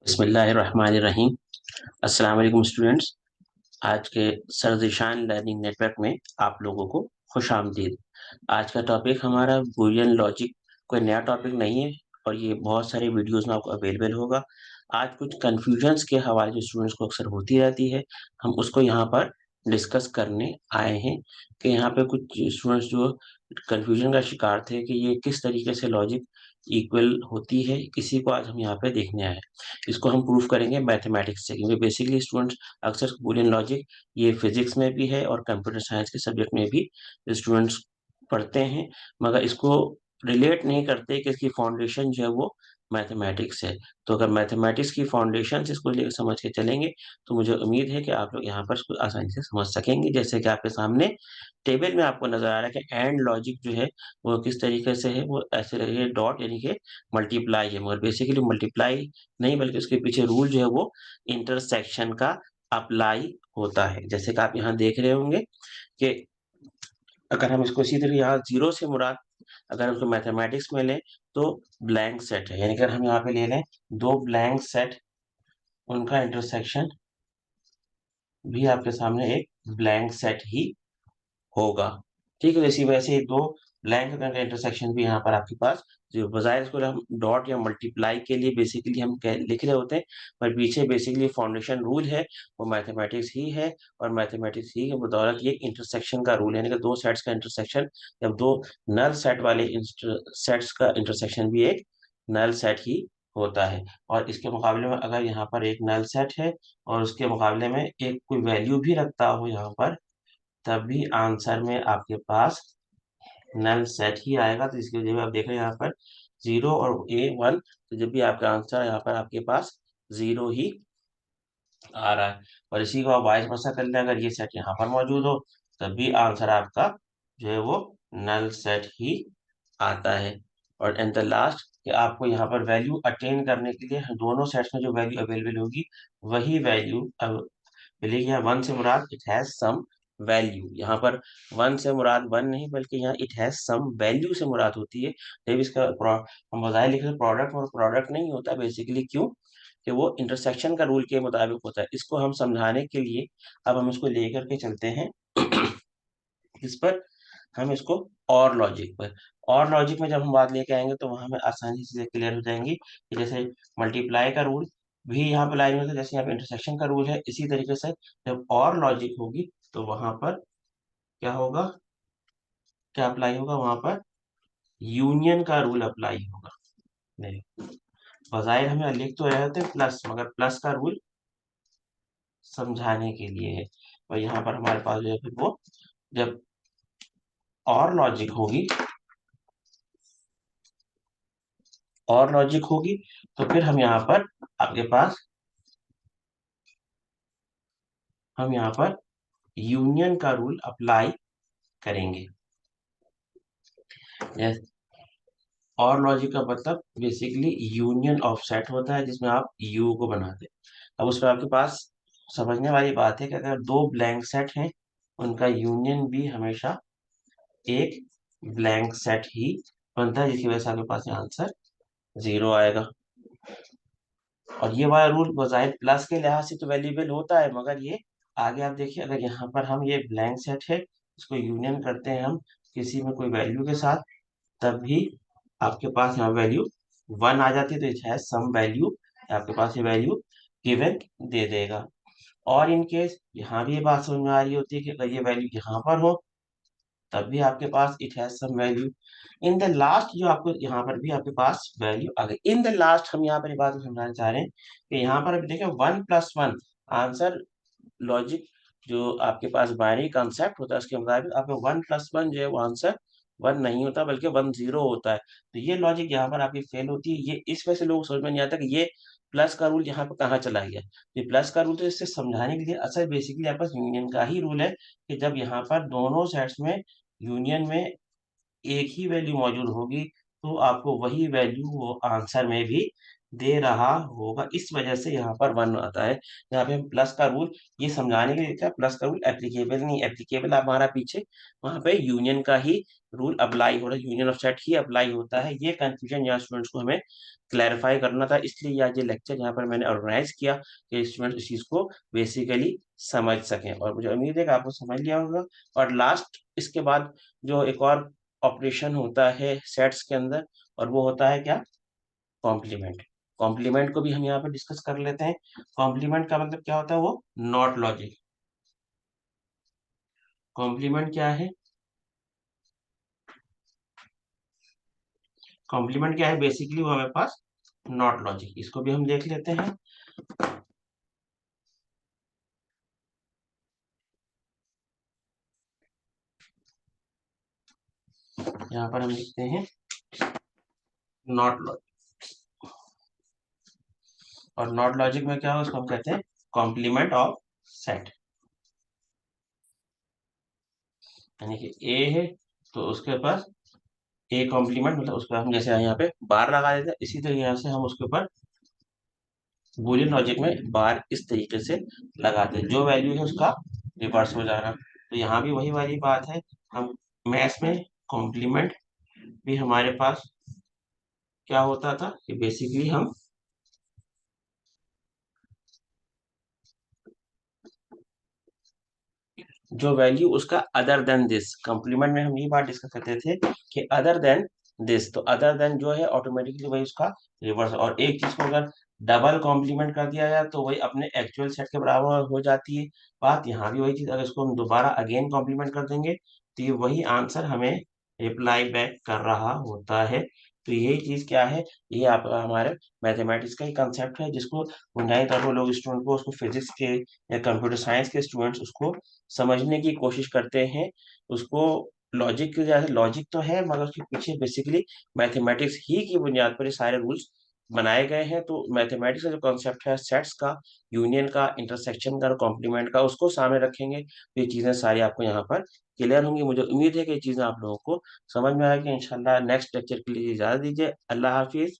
बिस्मिल्लाहिर्रहमानिर्रहीम। अस्सलाम वालेकुम स्टूडेंट्स। आज के सर्दिशान लर्निंग नेटवर्क में आप लोगों को खुश आमदीद। आज का टॉपिक हमारा बूलियन लॉजिक कोई नया टॉपिक नहीं है और ये बहुत सारे वीडियोस में आपको अवेलेबल होगा। आज कुछ कन्फ्यूजन्स के हवाले जो स्टूडेंट्स को अक्सर होती रहती है, हम उसको यहाँ पर डिस्कस करने आए हैं कि यहाँ पे कुछ स्टूडेंट्स जो कन्फ्यूजन का शिकार थे कि ये किस तरीके से लॉजिक इक्वल होती है, इसी को आज हम यहाँ पे देखने आए हैं। इसको हम प्रूफ करेंगे मैथमेटिक्स से, क्योंकि बेसिकली स्टूडेंट्स अक्सर बूलियन लॉजिक ये फिजिक्स में भी है और कंप्यूटर साइंस के सब्जेक्ट में भी स्टूडेंट्स पढ़ते हैं, मगर इसको रिलेट नहीं करते कि इसकी फाउंडेशन जो है वो मैथमेटिक्स है। तो अगर मैथमेटिक्स की फाउंडेशन इसको लेकर समझ के चलेंगे तो मुझे उम्मीद है कि आप लोग यहाँ पर इसको आसानी से समझ सकेंगे। जैसे कि आपके सामने टेबल में आपको नजर आ रहा है कि एंड लॉजिक जो है वो किस तरीके से है, वो ऐसे रही डॉट यानी कि मल्टीप्लाई है, मगर बेसिकली मल्टीप्लाई नहीं बल्कि उसके पीछे रूल जो है वो इंटरसेक्शन का अप्लाई होता है। जैसे कि आप यहाँ देख रहे होंगे कि अगर हम इसको इसी तरह यहाँ जीरो से मुराद अगर हम उसको मैथमेटिक्स में लें तो ब्लैंक सेट है, यानी कि अगर हम यहाँ पे ले लें दो ब्लैंक सेट, उनका इंटरसेक्शन भी आपके सामने एक ब्लैंक सेट ही होगा। ठीक है, इसी वजह से दो ब्लैंक का इंटरसेक्शन भी यहाँ पर आपके पास जो बजाय इसको हम डॉट या मल्टीप्लाई के लिए बेसिकली हम लिख रहे होते हैं, पर पीछे बेसिकली फाउंडेशन रूल है वो मैथमेटिक्स ही है। और मैथमेटिक्स ही के बदौलत ये इंटरसेक्शन का रूल है, यानी कि दो सेट्स का इंटरसेक्शन, जब दो नल सेट वाले सेट्स का इंटरसेक्शन भी एक नल सेट ही होता है। और इसके मुकाबले में अगर यहाँ पर एक नल सेट है और उसके मुकाबले में एक कोई वैल्यू भी रखता हो यहाँ पर, तब भी आंसर में आपके पास नल सेट ही आएगा। तो इसके लिए आप देख रहे हैं यहाँ पर जीरो और ए वन, तो जब भी आपका आंसर यहाँ पर आपके पास जीरो ही आ रहा है। और इसी को आप वाइस वर्सा कर लें, अगर ये सेट यहाँ पर मौजूद हो तब भी आंसर आपका जो है वो नल सेट ही आता है। और एंड द लास्ट कि आपको यहाँ पर वैल्यू अटेन करने के लिए दोनों सेट्स में जो वैल्यू अवेलेबल होगी वही वैल्यू मिलेगी। यहाँ वन से मुराद इट हैज सम वैल्यू, यहाँ पर वन से मुराद वन नहीं बल्कि यहाँ इट हैज सम वैल्यू से मुराद होती है। जब इसका हम बजाय लिख रहे प्रोडक्ट, और प्रोडक्ट नहीं होता बेसिकली, क्यों कि वो इंटरसेक्शन का रूल के मुताबिक होता है। इसको हम समझाने के लिए अब हम इसको लेकर के चलते हैं इस पर, हम इसको और लॉजिक पर। और लॉजिक में जब हम बात लेके आएंगे तो वहां हमें आसानी से क्लियर हो जाएंगी कि जैसे मल्टीप्लाई का रूल भी यहाँ पे लाइन में था, जैसे यहाँ पे इंटरसेक्शन का रूल है, इसी तरीके से जब और लॉजिक होगी तो वहां पर क्या होगा, क्या अप्लाई होगा, वहां पर यूनियन का रूल अप्लाई होगा। नहीं, बजाय हमें लिख तो रहे होते प्लस, मगर प्लस का रूल समझाने के लिए है। और यहाँ पर हमारे पास जो है फिर वो जब और लॉजिक होगी, और लॉजिक होगी तो फिर हम यहाँ पर आपके पास हम यहाँ पर यूनियन का रूल अप्लाई करेंगे। Yes, और लॉजिक का मतलब बेसिकली यूनियन ऑफ सेट होता है जिसमें आप यू को बनाते हैं। अब उस पर आपके पास समझने वाली बात है कि अगर दो ब्लैंक सेट हैं उनका यूनियन भी हमेशा एक ब्लैंक सेट ही बनता है, जिसकी वजह से आपके पास आंसर जीरो आएगा। और ये वाला रूल बजाय प्लस के लिहाज से तो वैल्यूएबल होता है, मगर ये आगे आप देखिए अगर यहाँ पर हम ये ब्लैंक सेट है इसको यूनियन करते हैं हम किसी में कोई वैल्यू के साथ, तब भी आपके पास यहाँ वैल्यू वन आ जाती है, तो इट हैज सम वैल्यू, आपके पास ये वैल्यू गिवन दे देगा। और इन केस यहाँ भी ये बात समझ में आ रही होती है कि अगर ये वैल्यू यहाँ पर हो तब भी आपके पास it has some value. In the last जो आपको यहाँ पर भी आपके पास वैल्यू आ गई। इन द लास्ट हम यहाँ पर ये बात को समझाना चाह रहे हैं कि यहाँ पर अभी देखें one plus one answer logic जो आपके पास बाइनरी कॉन्सेप्ट होता है उसके मुताबिक आपका वन प्लस वन जो है वो आंसर वन नहीं होता बल्कि वन जीरो होता है। तो ये लॉजिक यहाँ पर आपकी फेल होती है। ये इस वजह से लोग समझ में नहीं आता कि ये प्लस का रूल यहाँ पर कहाँ चला गया। ये प्लस का रूल तो इससे समझाने के लिए असल बेसिकली आपके पास यूनियन का ही रूल है कि जब यहाँ पर दोनों सेट्स में यूनियन में एक ही वैल्यू मौजूद होगी तो आपको वही वैल्यू वो आंसर में भी दे रहा होगा। इस वजह से यहाँ पर 1 आता है। यहाँ पे हम प्लस का रूल ये समझाने के लिए क्या प्लस का रूल एप्लीकेबल नहीं एप्लीकेबल हमारा पीछे वहाँ पे यूनियन का ही रूल अप्लाई हो रहा है, union of set he apply होता है। ये कंफ्यूजन यहाँ स्टूडेंट्स को हमें क्लैरिफाई करना था, इसलिए आज ये लेक्चर यहाँ पर मैंने ऑर्गेनाइज किया कि स्टूडेंट इस चीज़ को बेसिकली समझ सकें, और मुझे उम्मीद है कि आपको समझ लिया होगा। और लास्ट इसके बाद जो एक और ऑपरेशन होता है सेट्स के अंदर, और वो होता है क्या, कॉम्प्लीमेंट। कॉम्प्लीमेंट को भी हम यहाँ पर डिस्कस कर लेते हैं। कॉम्प्लीमेंट का मतलब क्या होता है, वो नॉट लॉजिक। कॉम्प्लीमेंट क्या है, कॉम्प्लीमेंट क्या है, बेसिकली वो हमारे पास नॉट लॉजिक। इसको भी हम देख लेते हैं। यहाँ पर हम लिखते हैं नॉट लॉजिक, और नॉट लॉजिक में क्या है उसको हम कहते हैं कॉम्प्लीमेंट ऑफ सेट। यानी कि ए है तो उसके पास ए कॉम्प्लीमेंट, मतलब उसको हम जैसे यहाँ पे बार लगा देते हैं, इसी तरीके से हम उसके ऊपर बूलियन लॉजिक में बार इस तरीके से लगाते हैं, जो वैल्यू है उसका रिवर्स हो जाना। तो यहाँ भी वही वाली बात है, हम मैथ्स में कॉम्प्लीमेंट भी हमारे पास क्या होता था कि बेसिकली हम जो वैल्यू उसका अदर देन दिस, कॉम्प्लीमेंट में हम ये बात डिस्कस करते थे कि अदर देन दिस, तो अदर देन जो है ऑटोमेटिकली वही उसका रिवर्स, और एक चीज को अगर डबल कॉम्प्लीमेंट कर दिया जाए तो वही अपने एक्चुअल सेट के बराबर हो जाती है बात। यहाँ भी वही चीज, अगर इसको हम दोबारा अगेन कॉम्प्लीमेंट कर देंगे तो ये वही आंसर हमें रिप्लाई बैक कर रहा होता है। तो यही चीज क्या है, ये आप हमारे मैथमेटिक्स का ही कंसेप्ट है, जिसको बुनियादी तौर पर लोग स्टूडेंट को उसको फिजिक्स के या कंप्यूटर साइंस के स्टूडेंट्स उसको समझने की कोशिश करते हैं। उसको लॉजिक की वजह से, लॉजिक तो है मगर उसके पीछे बेसिकली मैथमेटिक्स ही की बुनियाद पर ये सारे रूल्स बनाए गए हैं। तो मैथमेटिक्स का जो कॉन्सेप्ट है सेट्स का, यूनियन का, इंटरसेक्शन का, कॉम्प्लीमेंट का, उसको सामने रखेंगे तो ये चीजें सारी आपको यहाँ पर क्लियर होंगी। मुझे उम्मीद है कि ये चीजें आप लोगों को समझ में आएगी। इंशाल्लाह नेक्स्ट लेक्चर के लिए इजाजत दीजिए। अल्लाह हाफिज।